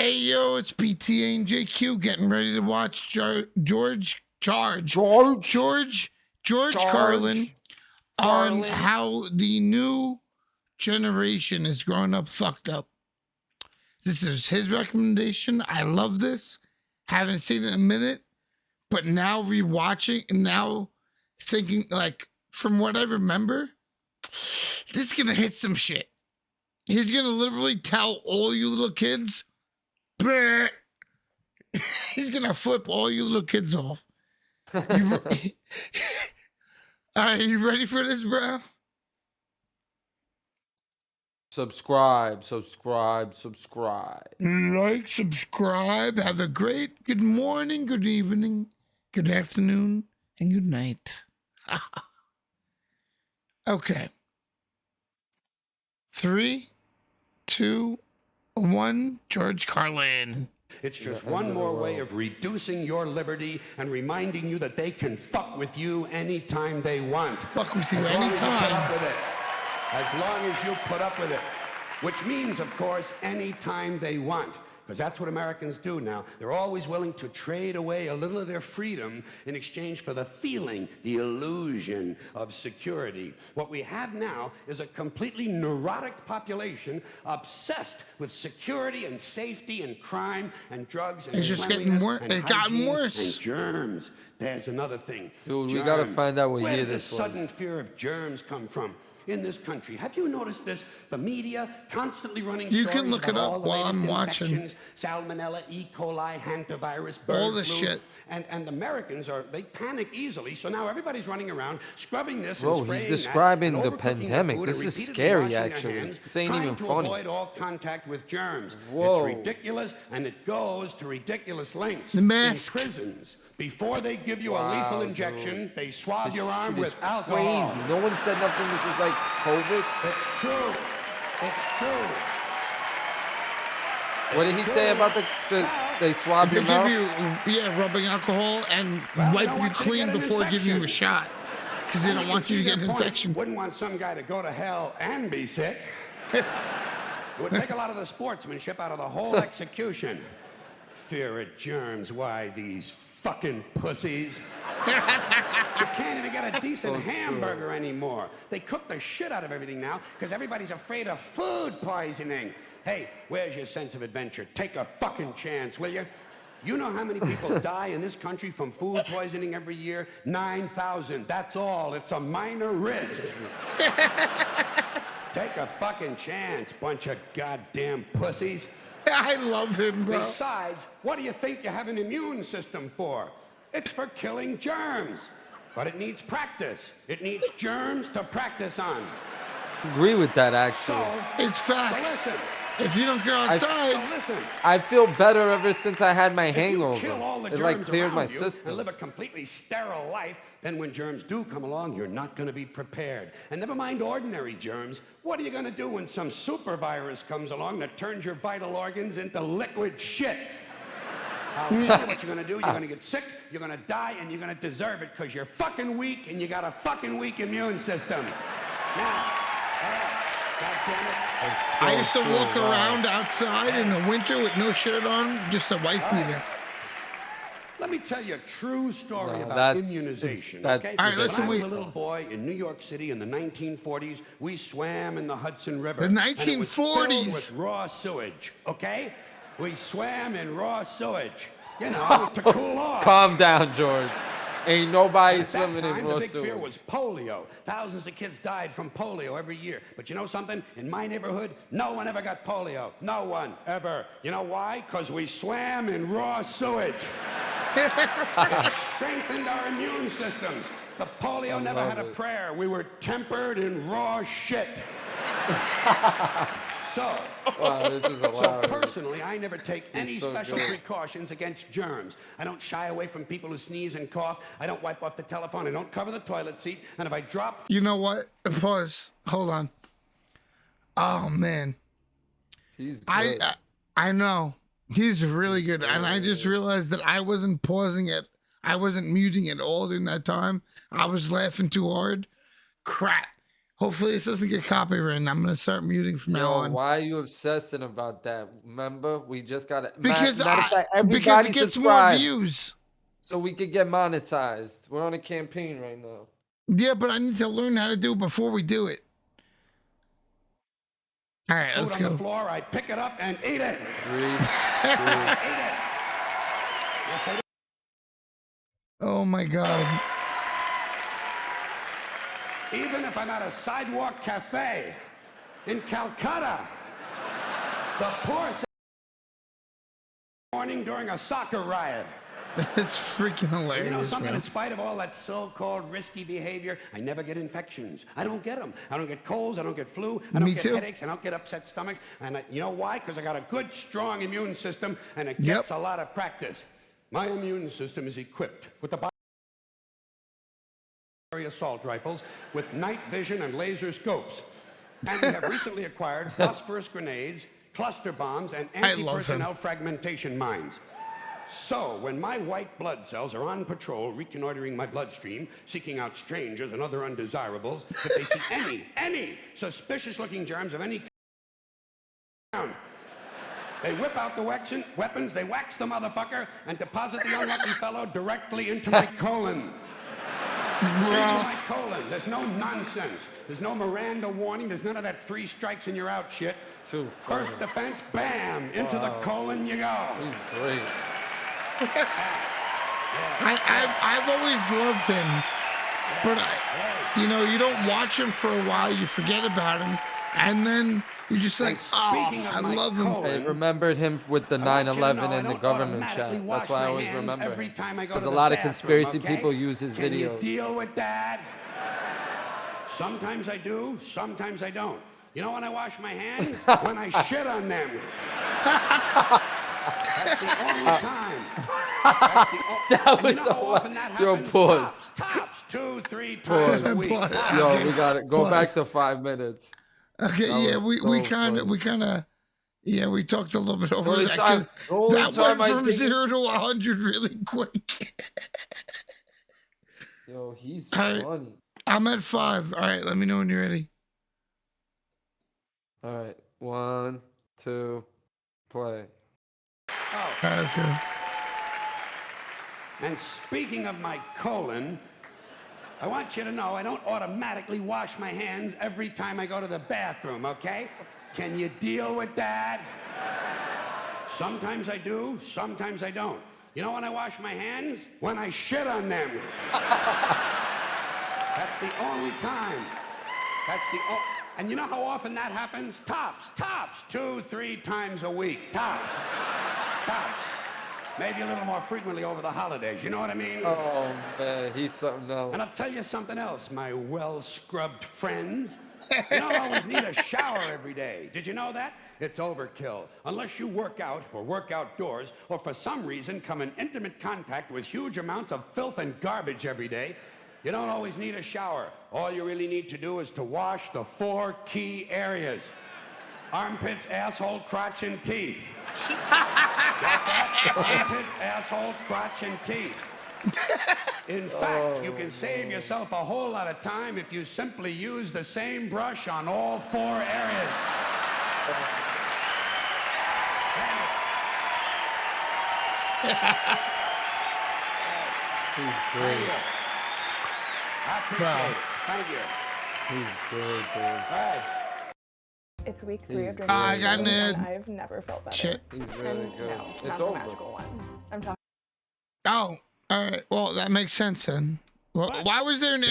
Hey, yo, it's Bta N JQ getting ready to watch George Carlin on how the new generation is growing up fucked up. This is his recommendation. I love this. Haven't seen it in a minute, but now rewatching and now thinking, like, from what I remember, this is gonna hit some shit. He's gonna literally tell all you little kids, bleh. He's gonna flip all you little kids off. Are you ready for this, bro? Subscribe. Like, subscribe. Have a great good morning, good evening, good afternoon, and good night. Okay. 3, 2, 1. George Carlin. It's just one more way of reducing your liberty and reminding you that they can fuck with you anytime they want. Fuck with you anytime. As long as you put up with it. Which means, of course, anytime they want. Because that's what Americans do now. They're always willing to trade away a little of their freedom in exchange for the feeling, the illusion of security. What we have now is a completely neurotic population obsessed with security and safety and crime and drugs and it's just getting worse. It's gotten worse. And germs. There's another thing. Dude, germs. We gotta find out what Where year did this was. Sudden fear of germs come from? In this country. Have you noticed this? The media constantly running you stories can look it up while I'm watching. Salmonella, E. coli, hantavirus, all bird this flu. shit. And Americans they panic easily, so now everybody's running around scrubbing this Bro, and spraying he's describing that, the and overcooking pandemic. food This and is repeatedly scary, washing their actually. hands, This ain't trying even to funny. avoid all contact with germs. Whoa. It's ridiculous, and it goes to ridiculous lengths. The mask. In prisons, before they give you a lethal injection, they swab This your arm shit with is alcohol. crazy. No one said nothing. This is like COVID. It's true. It's true. What did he say about they swab They your give mouth? you, rubbing alcohol and wipe you clean before giving you a shot. Because they don't want you to get an infection. Wouldn't want some guy to go to hell and be sick. It would take a lot of the sportsmanship out of the whole execution. Fear of germs, why these fucking pussies? You can't even get a decent hamburger anymore. They cook the shit out of everything now because everybody's afraid of food poisoning. Hey, where's your sense of adventure? Take a fucking chance, will you? You know how many people die in this country from food poisoning every year? 9,000. That's all. It's a minor risk. Take a fucking chance, bunch of goddamn pussies. I love him, bro. Besides, what do you think you have an immune system for? It's for killing germs. But it needs practice. It needs germs to practice on. Agree with that, actually. It's facts. So listen. If you don't go outside, I feel better ever since I had my hangover. If you kill all the It like germs cleared around my you system. and live a completely sterile life, then when germs do come along, you're not going to be prepared. And never mind ordinary germs. What are you going to do when some super virus comes along that turns your vital organs into liquid shit? I'll tell you what you're going to do. You're going to get sick, you're going to die, and you're going to deserve it because you're fucking weak and you got a fucking weak immune system. Now, God damn it. I used to walk around outside in the winter with no shirt on, just a wife beater. Let me tell you a true story about immunization. Okay? All right, listen, when I was a little boy in New York City in the 1940s, we swam in the Hudson River. The 1940s? And it was filled with raw sewage, okay? We swam in raw sewage, you know, to cool off. Calm down, George. Ain't nobody swimming in raw the big fear sewage. was polio. Thousands of kids died from polio every year. But you know something? In my neighborhood, no one ever got polio. No one, ever. You know why? Because we swam in raw sewage. It strengthened our immune systems. The polio never had a prayer. We were tempered in raw shit. So, this is hilarious. Personally, I never take any special precautions against germs. I don't shy away from people who sneeze and cough. I don't wipe off the telephone. I don't cover the toilet seat. And if I drop... You know what? Pause. Hold on. Oh, man. He's good. I know. He's really good. And I just realized that I wasn't pausing it. I wasn't muting it all during that time. I was laughing too hard. Crap. Hopefully this doesn't get copywritten. I'm gonna start muting from now Yo, on. why are you obsessing about that? Remember, we just got to. Because matter of fact, because everybody it gets more subscribe views. so we could get monetized. We're on a campaign right now. Yeah, but I need to learn how to do it before we do it. All right, let's Food on go. the floor, I pick it up and eat it. Three, two, Eat it. Yes, I do. Oh my God. Even if I'm at a sidewalk cafe in Calcutta, the poor morning during a soccer riot. That's freaking hilarious, You know something, man. in spite of all that so-called risky behavior, I never get infections. I don't get them. I don't get colds. I don't get flu. I don't Me get too. headaches. I don't get upset stomachs. And you know why? Because I got a good, strong immune system, and it Yep. gets a lot of practice. My immune system is equipped with the assault rifles with night vision and laser scopes. And we have recently acquired phosphorus grenades, cluster bombs, and I love him. anti-personnel fragmentation mines. So, when my white blood cells are on patrol, reconnoitering my bloodstream, seeking out strangers and other undesirables, if they see any suspicious-looking germs of any kind, they whip out the weapons, they wax the motherfucker, and deposit the unlucky fellow directly into my colon. Into my colon. There's no nonsense. There's no Miranda warning. There's none of that 3 strikes and you're out shit. too funny. First defense, bam! Into the colon you go. He's great. I've always loved him, but you know, you don't watch him for a while, you forget about him, and then you're just like, oh, I love him. I remembered him with the I want you to 9/11 know I and the don't government automatically chat. wash That's why I my always hands remember every him. time I go Because to a the lot of bathroom, conspiracy okay? people use his Can you videos. deal with that? Sometimes I do, sometimes I don't. You know when I wash my hands? When I shit on them. That's the only time. That's the That and was you know so how often that Yo, happens? pause. Tops, 2, 3 times a week. Pause. Tops. Yo, Okay. we got it. Go Pause. back to 5 minutes. Okay, That yeah, was we so kind funny. of, yeah, we talked a little bit over only that time- because the only that time went I from think- 0 to 100 really quick. Yo, he's All right. funny. I'm at 5. All right, let me know when you're ready. All right. 1, 2, play. All right, let's go. And speaking of my colon, I want you to know I don't automatically wash my hands every time I go to the bathroom, okay? Can you deal with that? Sometimes I do, sometimes I don't. You know when I wash my hands? When I shit on them. That's the only time. And you know how often that happens? Tops, 2, 3 times a week. Tops. Maybe a little more frequently over the holidays, you know what I mean? Oh, man, he's something else. And I'll tell you something else, my well-scrubbed friends. You don't always need a shower every day. Did you know that? It's overkill. Unless you work out or work outdoors or for some reason come in intimate contact with huge amounts of filth and garbage every day, you don't always need a shower. All you really need to do is to wash the 4 key areas. Armpits, asshole, crotch, and teeth. Got that? Armpits, asshole, crotch, and teeth. In fact, you can save yourself a whole lot of time if you simply use the same brush on all 4 areas. He's Thank great. you. I appreciate Wow. it. Thank you. He's great, dude. All right. It's week 3 of He's- drinking I got and it. I've never felt better. Shit. He's really And good. no, It's not the over. magical ones. I'm talking. Oh, all right. Well, that makes sense then. Well, why was there an